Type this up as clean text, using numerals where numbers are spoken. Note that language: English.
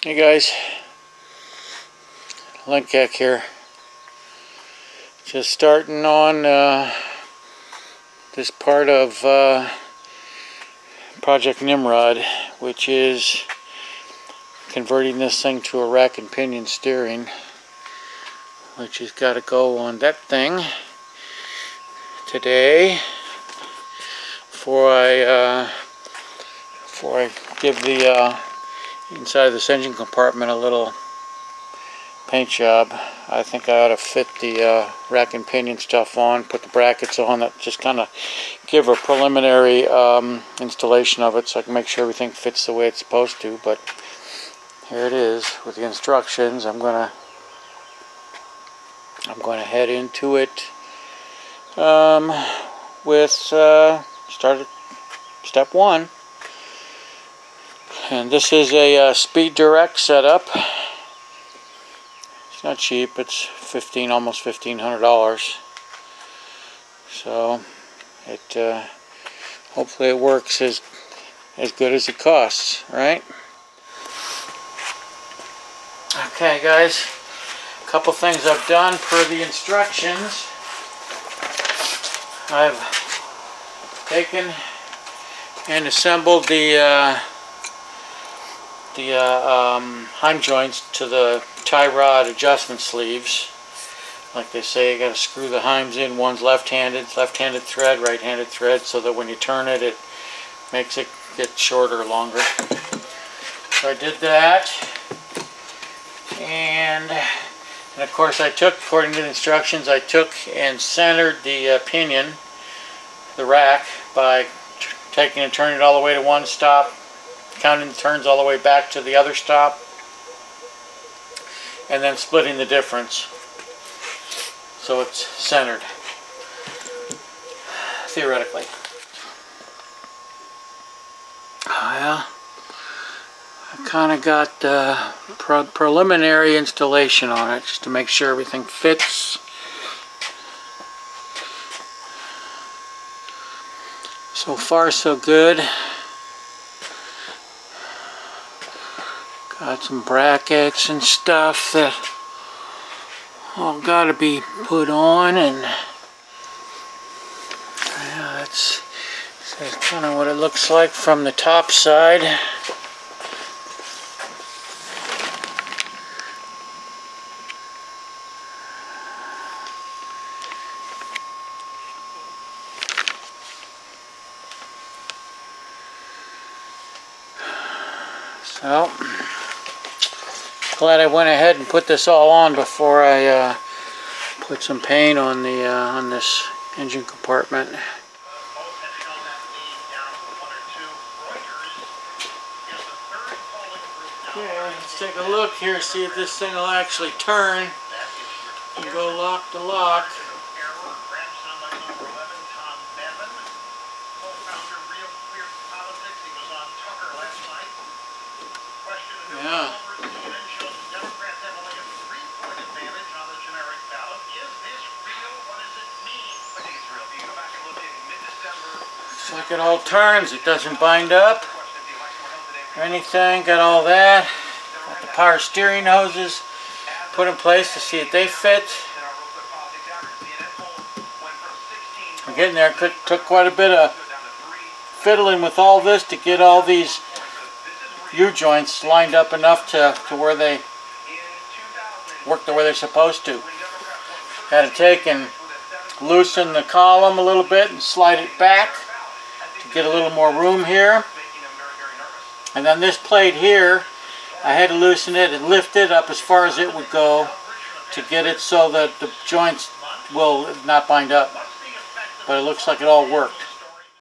Hey guys, Linkek here. Just starting on this part of Project Nimrod, which is converting this thing to a rack and pinion steering, which has got to go on that thing today before I give the inside of this engine compartment a little paint job. I think I ought to fit the rack and pinion stuff on, put the brackets on, that just kind of give a preliminary installation of it so I can make sure everything fits the way it's supposed to. But here it is with the instructions. I'm gonna head into it with start at step one. And this is a speed direct setup. It's not cheap. It's almost $1,500. So it hopefully it works as good as it costs, right? Okay, guys. A couple things I've done per the instructions. I've taken and assembled the heim joints to the tie rod adjustment sleeves. Like they say, you got to screw the heims in. One's left-handed thread, right-handed thread, so that when you turn it, it makes it get shorter or longer. So I did that, and of course I took, according to the instructions, I took and centered the pinion, the rack, by taking and turning it all the way to one stop, counting the turns all the way back to the other stop, and then splitting the difference so it's centered, theoretically. Well, I kind of got the preliminary installation on it just to make sure everything fits. So far so good. Got some brackets and stuff that all got to be put on, and yeah, that's kind of what it looks like from the top side. So glad I went ahead and put this all on before I put some paint on the on this engine compartment. Okay, let's take a look here, see if this thing will actually turn and go lock to lock. Yeah. Looks like it all turns. It doesn't bind up or anything. Got all that. Got the power steering hoses put in place to see if they fit. I'm getting there. Took quite a bit of fiddling with all this to get all these U-joints lined up enough to where they work the way they're supposed to. Had to take and loosen the column a little bit and slide it back to get a little more room here. And then this plate here, I had to loosen it and lift it up as far as it would go to get it so that the joints will not bind up. But it looks like it all worked.